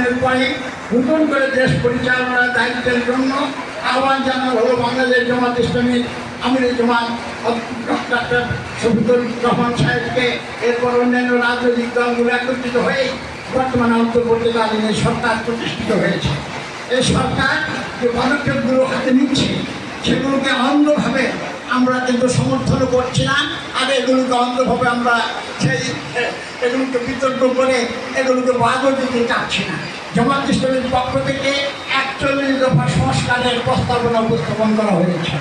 নির্বাচনের পরে নতুন করে দেশ পরিচালনার দায়িত্বের জন্য আহ্বান জানানো হলো বাংলাদেশ জামাত ইসলামীর আমিরুল জামাত ডক্টর শফিকুর রহমান সাহেবকে। এরপর অন্যান্য রাজনৈতিক দলগুলো একত্রিত হয়ে বর্তমানে অন্তর্বর্তীকালীন সরকার প্রতিষ্ঠিত হয়েছে। এই সরকার যে পদক্ষেপগুলো হাতে নিচ্ছে সেগুলোকে অন্ধভাবে আমরা কিন্তু সমর্থন করছি না, আর এগুলোকে অন্ধভাবে আমরা এগুলোকে বিতর্ক করে এগুলোকে বাদও দিতে চাচ্ছি না। জামাত ইসলামীর পক্ষ থেকে 41 দফা সংস্কারের প্রস্তাবনা উপস্থাপন করা হয়েছে।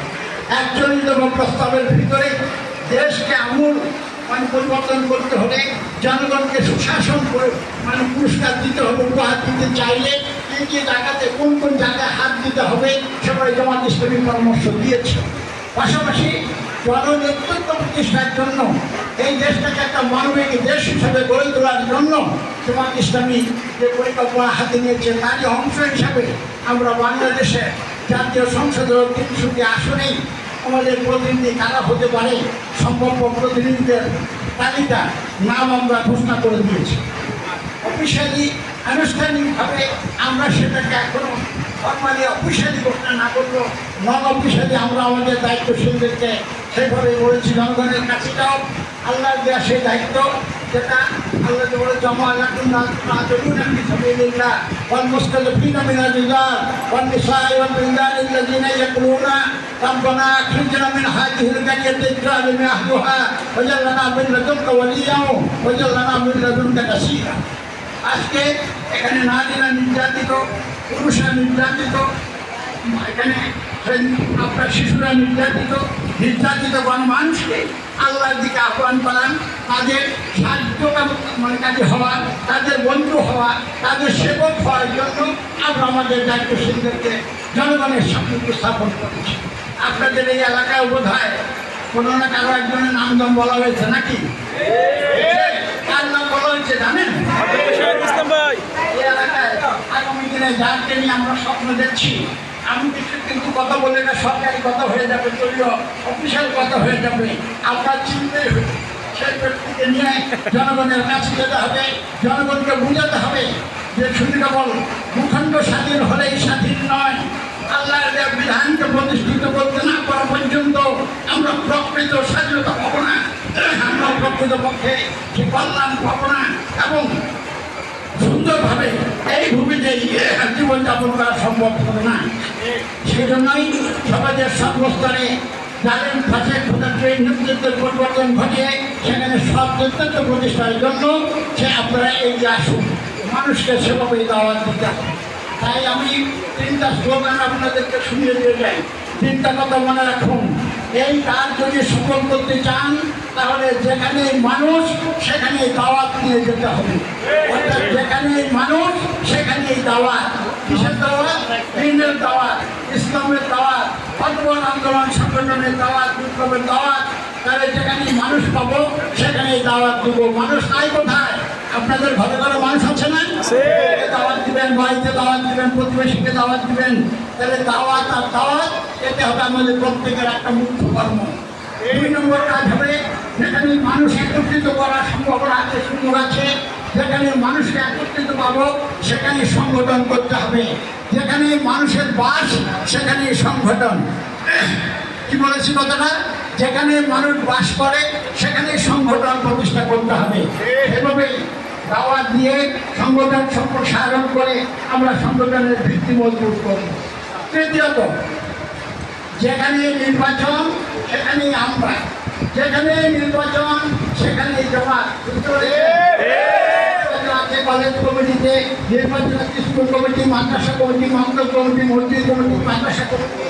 41 দফা প্রস্তাবের ভিতরে দেশকে আমূল পরিবর্তন করতে হলে, জনগণকে সুশাসন করে পুরস্কার দিতে হবে, উপহার দিতে চাইলে এই যে জায়গাতে কোন কোন জায়গায় হাত দিতে হবে সবাই জামাত ইসলামী পরামর্শ দিয়েছে। পাশাপাশি জননেতৃত্ব প্রতিষ্ঠার জন্য এই দেশটাকে একটা মানবিক দেশ হিসাবে গড়ে তোলার জন্য জামাত ইসলামী যে পরিকল্পনা হাতে নিয়েছে তারই অংশ হিসাবে আমরা বাংলাদেশে জাতীয় সংসদের 300টি আসনেই আমাদের প্রতিনিধি কারা হতে পারে সম্ভাব্য প্রতিনিধিদের তালিকা নাম আমরা ঘোষণা করে দিয়েছি। অফিসিয়ালি আনুষ্ঠানিকভাবে আমরা সেটাকে এখনো ফর্মালি অফিসিয়ালি ঘোষণা না করলেও নন অফিসিয়ালি আমরা আমাদের দায়িত্বশীলদেরকে সেভাবে বলেছি জনগণের কাছে যাও। আল্লাহ দেওয়া সেই দায়িত্ব যেটা আল্লাহ বলে জমা আল্লাহ والمستضعفين من الرجال والنساء والولدان الذين يقولون ربنا أخرجنا من هذه القرية الظالم أهلها واجعل لنا من لدنك وليا واجعل لنا من لدنك نصيرا। আজকে এখানে নারীরা নির্যাতিত, পুরুষরা নির্যাতিত, এখানে আপনার শিশুরা নির্যাতিত মানুষকে আল্লাহর দিকে আহ্বান করান, তাদের সাহায্য কাজে হওয়া, তাদের বন্ধু হওয়া, তাদের সেবক হওয়ার জন্য আমরা আমাদের দায়িত্বশীলদেরকে জনগণের সামনে উপস্থাপন করেছি। আপনাদের এই এলাকায় বোধ হয় কোনো না কারো একজনের নামদাম বলা হয়েছে নাকি? কার নাম বলা হয়েছে জানেন? এই এলাকায় আগামী দিনে যাকে নিয়ে আমরা স্বপ্ন দেখছি, আমি কিন্তু কথা বলে এটা সরকারি কথা হয়ে যাবে, দলীয় অফিসিয়াল কথা হয়ে যাবে, আপনার চিন্তাই হবে। সেই ব্যক্তিকে নিয়ে জনগণের কাছে যেতে হবে, জনগণকে বুঝাতে হবে যে শুধু কেবল ভূখণ্ড স্বাধীন হলেই স্বাধীন নয়, আল্লাহর বিধানকে প্রতিষ্ঠিত করতে না করা পর্যন্ত আমরা প্রকৃত স্বাধীনতা পাবো না, আমরা প্রকৃত পক্ষে সে কল্যাণ পাবো না এবং সুন্দরভাবে এই ভূমিতে জীবনযাপন করা সম্ভব হবে না। সেই জন্যই সমাজের সর্বস্তরে যাদের কাছে নেতৃত্বের পরিবর্তন ঘটিয়ে সেখানে সব নেতৃত্ব প্রতিষ্ঠার জন্য সে আপনারা এই যে আসুন, মানুষকে সেভাবেই দাওয়াত দিতে হবে। তাই আমি 3টা স্লোগান আপনাদেরকে শুনিয়ে দিয়ে যাই। 3টা কথা মনে রাখুন, এই কাজ যদি সফল করতে চান তাহলে যেখানে মানুষ সেখানে দাওয়াত নিয়ে যেতে হবে। অর্থাৎ যেখানে মানুষ সেখানেই দাওয়াত। কিসের দাওয়াত? দিনের দাওয়াত, ইসলামের দাওয়াত, বর্তমান আন্দোলন সংগঠনের দাওয়াত, বিপ্লবের দাওয়াত। তাহলে যেখানে মানুষ পাবো সেখানেই দাওয়াত দেবো। মানুষ নাই কোথায়? আপনাদের ঘরে ঘরে মানুষ আছে না? দাওয়াত দিবেন, বাড়িতে দাওয়াত দিবেন, প্রতিবেশীকে দাওয়াত দিবেন। তাহলে দাওয়াত আর দাওয়াত এতে হবে আমাদের প্রত্যেকের একটা মুখ্য কর্ম। 2 নম্বর কাজ হবে যেখানে মানুষ একত্রিত করার সম্ভাবনা আছে, সুযোগ আছে, যেখানে মানুষকে একত্রিত পাবো সেখানে সংগঠন করতে হবে। যেখানে মানুষের বাস সেখানে সংগঠন। কি বলেছি কথাটা? যেখানে মানুষ বাস করে সেখানে সংগঠন প্রতিষ্ঠা করতে হবে। এভাবেই দাওয়াত দিয়ে সংগঠন সম্প্রসারণ করে আমরা সংগঠনের ভিত্তি মজবুত করব। তৃতীয়ত, যেখানে নির্বাচন সেখানেই আমরা, যেখানে নির্বাচন সেখানেই জমা। কলেজ কমিটিতে নির্বাচন, স্কুল কমিটি, মাদ্রাসা কমিটি, মক্তব কমিটি, মসজিদ কমিটি, মাদ্রাসা কমিটি,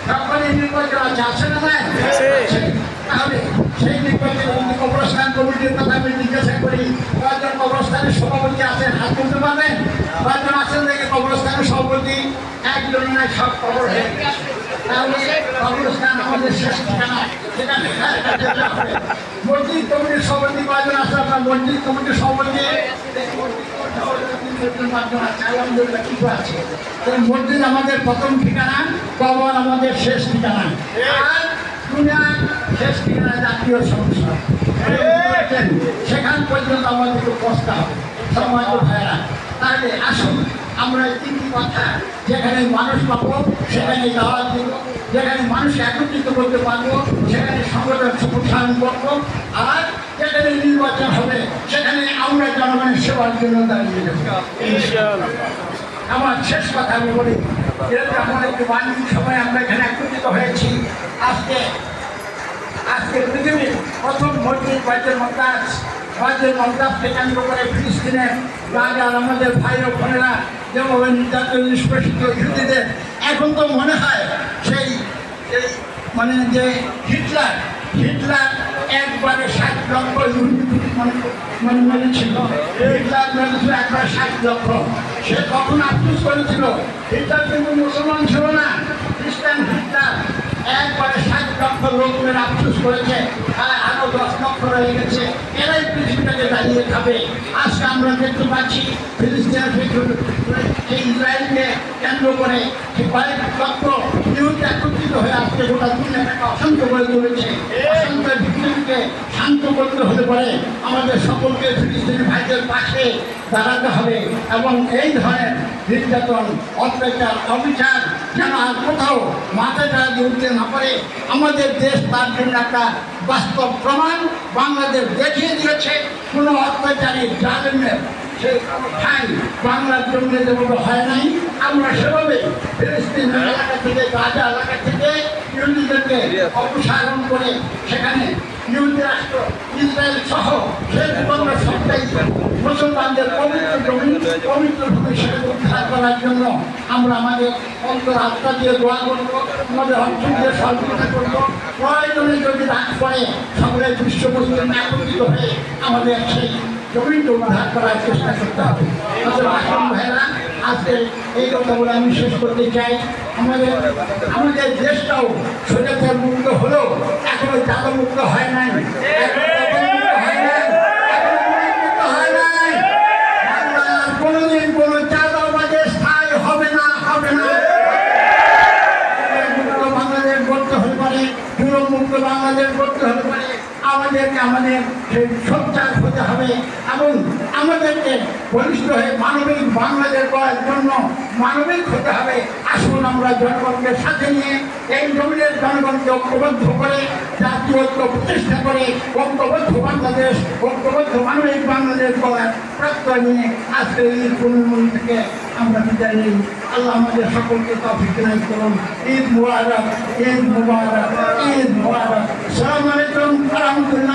সকলে নির্বাচন আছে না? তাহলে সেই নির্বাচন কবরস্থান কমিটির কথা আমি জিজ্ঞাসা করি, কয়েকজন কবরস্থানের সভাপতি আছেন? হাত তুলতে পারবেন? কয়েকজন আছেন দেখে কবরস্থানের সভাপতি? একজন নয়, সব কবর হয়ে গেছে। তাহলে কবরস্থান আমাদের শেষ ঠিকানা, সেখানে মসজিদ কমিটির সভাপতি কয়েকজন আছে? আপনার মসজিদ কমিটির সভাপতি কিছু আছে। মসজিদ আমাদের প্রথম ঠিকানা, কবর আমাদের শেষ ঠিকানা, আর দুনিয়ার শেষ ঠিকানা জাতীয় সংসদ। সেখান পর্যন্ত আমাদেরকে পৌঁছতে হবে। সময় তো ভাইরা, তাহলে আসুন আমরা তিনটি কথা, যেখানে মানুষ পাবো সেখানে দাওয়াত দিব, যেখানে মানুষ একত্রিত করতে পারবো সেখানে সংগঠন সম্প্রসারণ করবো, আর যেখানে নির্বাচন হবে সেখানে আমরা জনগণের সেবার জন্য দাঁড়িয়ে দেবো। আমার শেষ কথা আমি বলি, যেহেতু আমার একটি বাণিজ্যিক সময় আমরা এখানে একত্রিত হয়েছি, আজকে পৃথিবীর প্রথম মসজিদ বাইতুল মাকদাসকে কেন্দ্র করে ফিলিস্তিনের রাজার আমাদের ভাই ও বোনেরা যেভাবে নির্যাতন নিষ্পেষিত ইহুদিদের, এখন তো মনে হয় সেই মানে যে হিটলার একবারে 60 লক্ষ ইহুদি মানে মেরেছিল, হিটলার মেরেছিল একবারে 60 লক্ষ। সে কখন আফসোস করেছিল? হিটলার কিন্তু মুসলমান ছিল না, খ্রিস্টান হিটলার একবারে 60 লক্ষ লোক মেরে আফসোস করেছে, আরো 10 লক্ষ রয়ে গেছে, এরাই পৃথিবীটাকে দাঁড়িয়ে খাবে। আজকে আমরা দেখতে পাচ্ছি ফিলিস্তিনের ইসরায়েলকে কেন্দ্র করে কয়েক লক্ষ ইহুদি একত্রিত হয়ে আজকে গোটা দুনিয়াটাকে অশান্ত করে তুলেছে। অশান্তের পৃথিবীকে শান্ত করতে হতে পারে আমাদের সকলকে ফিলিস্তিনি ভাইদের পাশে দাঁড়াতে হবে, এবং এই ধরনের নির্যাতন, অত্যাচার, অবিচার যেন আর কোথাও মাথাটা উঠতে না পারে। আমাদের দেশ তার জন্য একটা বাস্তব প্রমাণ বাংলাদেশ দেখিয়ে দিয়েছে। কোনো অত্যাচারী জালেমের সেই ঠাই বাংলার জন্য যেভাবে হয় নাই, আমরা সেভাবে ফিলিস্তিন এলাকা থেকে, গাজা এলাকা থেকে ইহুদিদেরকে অপসারণ করে সেখানে ইহুদি রাষ্ট্র ইসরায়েল সহ সেই বিপন্ন সবটাই মুসলমানদের পবিত্র ভূমি সেটা উদ্ধার করার জন্য আমরা আমাদের অন্তর আত্মা দিয়ে দোয়া করবো, আমাদের অর্থ দিয়ে সহযোগিতা করবো। প্রয়োজনে যদি রাগ করে সকলের বিশ্ব মুসলিম একত্রিত হয়ে আমাদের সেই জমিটা উদ্ধার করার চেষ্টা করতে হবে। আসুন ভাইরা, আজকে এই কথা বলে আমি শেষ করতে চাই। আমাদের দেশটাও স্বৈরাচার মুক্ত হলেও এখনো চাঁদা মুক্ত হয় নাই, কোনোদিন কোনো চাঁদাবাজে স্থায়ী হবে না। বাংলাদেশ গড়তে হতে পারে, জুলুম মুক্ত বাংলাদেশ গড়তে হতে পারে। আমাদের সেই সোচ্চার হতে হবে এবং আমাদেরকে বলিষ্ঠ হয়ে মানবিক বাংলাদেশ করার জন্য মানবিক হতে হবে। আসুন আমরা জনগণকে সাথে নিয়ে এই জমিনের জনগণকে ঐক্যবদ্ধ করে জাতীয় ঐক্য প্রতিষ্ঠা করে ঐক্যবদ্ধ বাংলাদেশ, ঐক্যবদ্ধ মানবিক বাংলাদেশ করার প্রত্যয় নিয়ে আজকে এই পুনর্মূল থেকে আমরা বিদায় নিই। আল্লাহ আমাদের সকলকে তৌফিক দান করুন। ঈদ মুবারক, ঈদ মুবারক, ঈদ মুবারক। আসসালামু আলাইকুম ওয়া রাহমাতুল্লাহ।